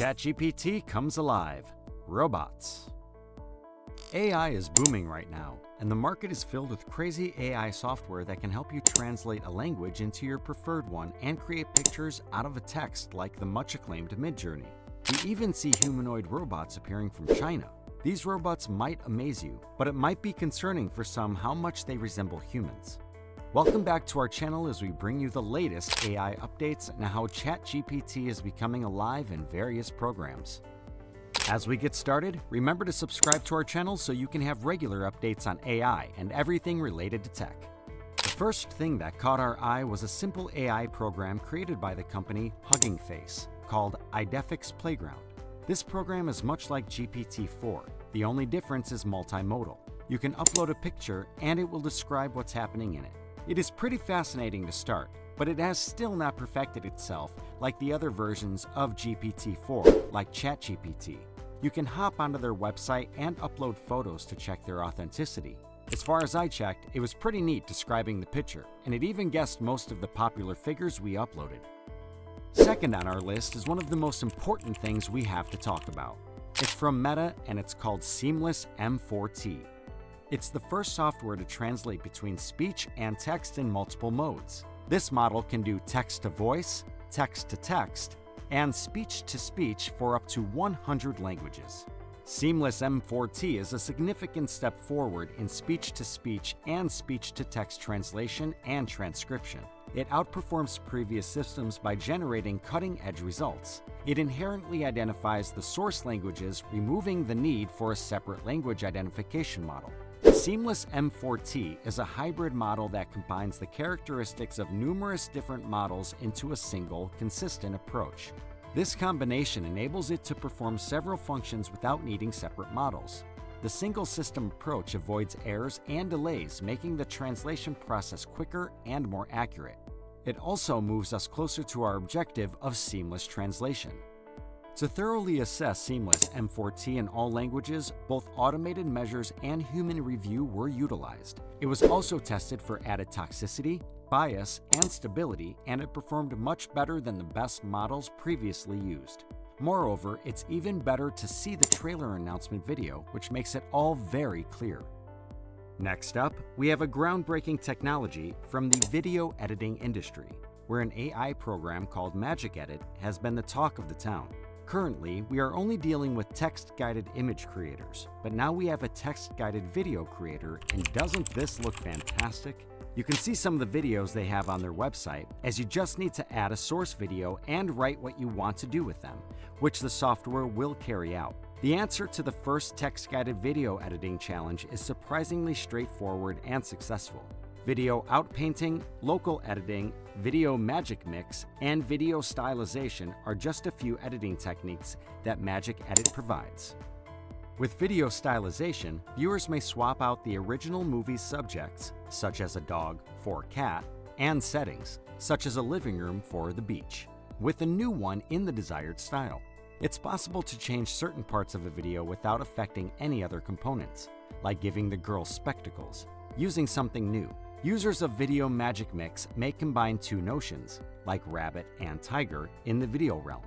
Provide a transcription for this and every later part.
Chatgpt comes alive. Robots. AI is booming right now, and the market is filled with crazy AI software that can help you translate a language into your preferred one and create pictures out of a text like the much-acclaimed Midjourney. We even see humanoid robots appearing from China. These robots might amaze you, but it might be concerning for some how much they resemble humans. Welcome back to our channel as we bring you the latest AI updates and how Chatgpt is becoming alive in various programs. As we get started, remember to subscribe to our channel so you can have regular updates on AI and everything related to tech. The first thing that caught our eye was a simple AI program created by the company Hugging Face called Idefix Playground. This program is much like GPT-4. The only difference is multimodal. You can upload a picture and it will describe what's happening in it. It is pretty fascinating to start, but it has still not perfected itself like the other versions of GPT-4, like ChatGPT. You can hop onto their website and upload photos to check their authenticity. As far as I checked, it was pretty neat describing the picture, and it even guessed most of the popular figures we uploaded. Second on our list is one of the most important things we have to talk about. It's from Meta, and it's called Seamless M4T. It's the first software to translate between speech and text in multiple modes. This model can do text-to-voice, text-to-text, and speech-to-speech for up to 100 languages. Seamless M4T is a significant step forward in speech-to-speech and speech-to-text translation and transcription. It outperforms previous systems by generating cutting-edge results. It inherently identifies the source languages, removing the need for a separate language identification model. Seamless M4T is a hybrid model that combines the characteristics of numerous different models into a single, consistent approach. This combination enables it to perform several functions without needing separate models. The single system approach avoids errors and delays, making the translation process quicker and more accurate. It also moves us closer to our objective of seamless translation. To thoroughly assess Seamless M4T in all languages, both automated measures and human review were utilized. It was also tested for added toxicity, bias, and stability, and it performed much better than the best models previously used. Moreover, it's even better to see the trailer announcement video, which makes it all very clear. Next up, we have a groundbreaking technology from the video editing industry, where an AI program called Magic Edit has been the talk of the town. Currently, we are only dealing with text-guided image creators, but now we have a text-guided video creator, and doesn't this look fantastic? You can see some of the videos they have on their website, as you just need to add a source video and write what you want to do with them, which the software will carry out. The answer to the first text-guided video editing challenge is surprisingly straightforward and successful. Video outpainting, local editing, video magic mix, and video stylization are just a few editing techniques that Magic Edit provides. With video stylization, viewers may swap out the original movie's subjects, such as a dog for a cat, and settings, such as a living room for the beach, with a new one in the desired style. It's possible to change certain parts of a video without affecting any other components, like giving the girl spectacles, using something new. Users of Video Magic Mix may combine two notions, like rabbit and tiger, in the video realm.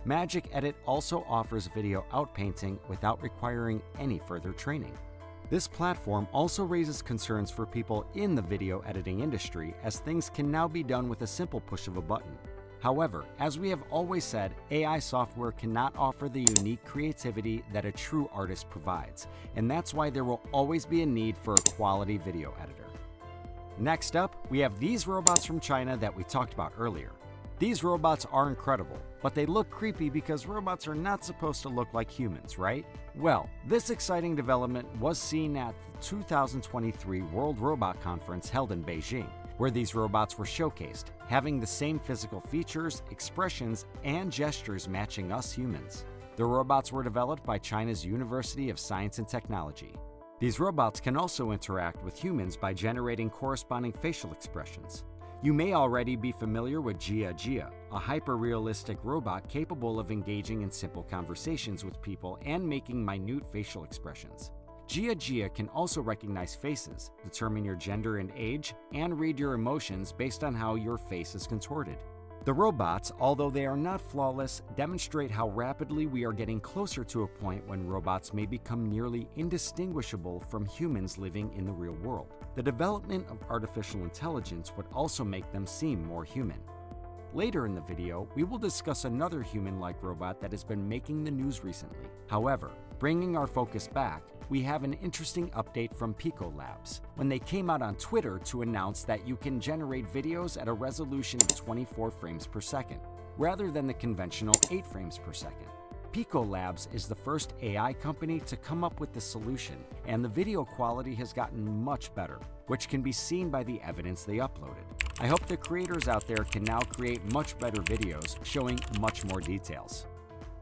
Magic Edit also offers video outpainting without requiring any further training. This platform also raises concerns for people in the video editing industry, as things can now be done with a simple push of a button. However, as we have always said, AI software cannot offer the unique creativity that a true artist provides, and that's why there will always be a need for a quality video editor. Next up, we have these robots from China that we talked about earlier. These robots are incredible, but they look creepy because robots are not supposed to look like humans, right? Well, this exciting development was seen at the 2023 World Robot Conference held in Beijing, where these robots were showcased, having the same physical features, expressions, and gestures matching us humans. The robots were developed by China's University of Science and Technology. These robots can also interact with humans by generating corresponding facial expressions. You may already be familiar with Jia, a hyper-realistic robot capable of engaging in simple conversations with people and making minute facial expressions. Jia can also recognize faces, determine your gender and age, and read your emotions based on how your face is contorted. The robots, although they are not flawless, demonstrate how rapidly we are getting closer to a point when robots may become nearly indistinguishable from humans living in the real world. The development of artificial intelligence would also make them seem more human. Later in the video, we will discuss another human-like robot that has been making the news recently. However, bringing our focus back, we have an interesting update from Pico Labs, when they came out on Twitter to announce that you can generate videos at a resolution of 24 frames per second, rather than the conventional 8 frames per second. Pico Labs is the first AI company to come up with this solution, and the video quality has gotten much better, which can be seen by the evidence they uploaded. I hope the creators out there can now create much better videos showing much more details.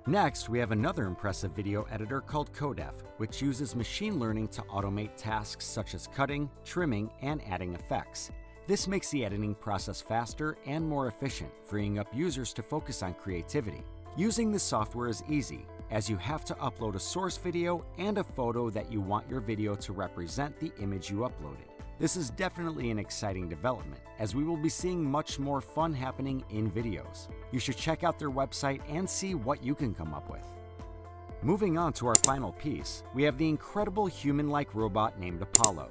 Next, we have another impressive video editor called Codef, which uses machine learning to automate tasks such as cutting, trimming, and adding effects. This makes the editing process faster and more efficient, freeing up users to focus on creativity. Using this software is easy, as you have to upload a source video and a photo that you want your video to represent the image you uploaded. This is definitely an exciting development, as we will be seeing much more fun happening in videos. You should check out their website and see what you can come up with. Moving on to our final piece, we have the incredible human-like robot named Apollo.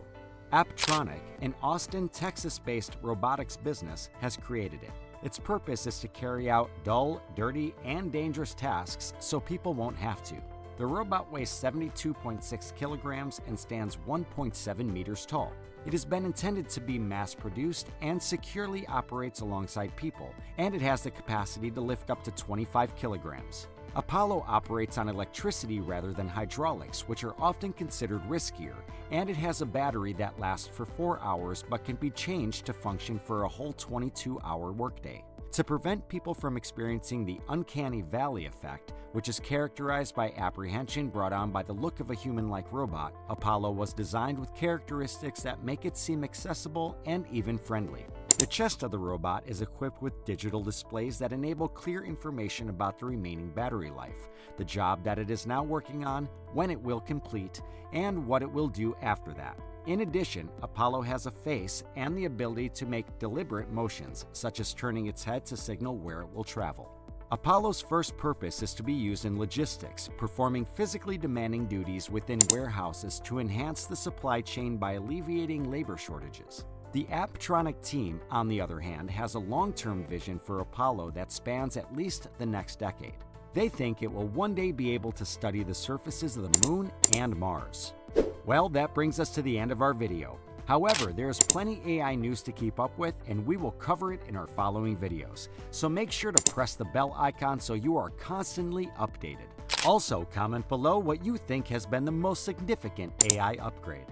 Apptronic, an Austin, Texas-based robotics business, has created it. Its purpose is to carry out dull, dirty, and dangerous tasks so people won't have to. The robot weighs 72.6 kilograms and stands 1.7 meters tall. It has been intended to be mass-produced and securely operates alongside people, and it has the capacity to lift up to 25 kilograms. Apollo operates on electricity rather than hydraulics, which are often considered riskier, and it has a battery that lasts for 4 hours but can be changed to function for a whole 22-hour workday. To prevent people from experiencing the uncanny valley effect, which is characterized by apprehension brought on by the look of a human-like robot, Apollo was designed with characteristics that make it seem accessible and even friendly. The chest of the robot is equipped with digital displays that enable clear information about the remaining battery life, the job that it is now working on, when it will complete, and what it will do after that. In addition, Apollo has a face and the ability to make deliberate motions, such as turning its head to signal where it will travel. Apollo's first purpose is to be used in logistics, performing physically demanding duties within warehouses to enhance the supply chain by alleviating labor shortages. The Apptronic team, on the other hand, has a long-term vision for Apollo that spans at least the next decade. They think it will one day be able to study the surfaces of the Moon and Mars. Well, that brings us to the end of our video. However, there's plenty AI news to keep up with, and we will cover it in our following videos. So make sure to press the bell icon so you are constantly updated. Also, comment below what you think has been the most significant AI upgrade.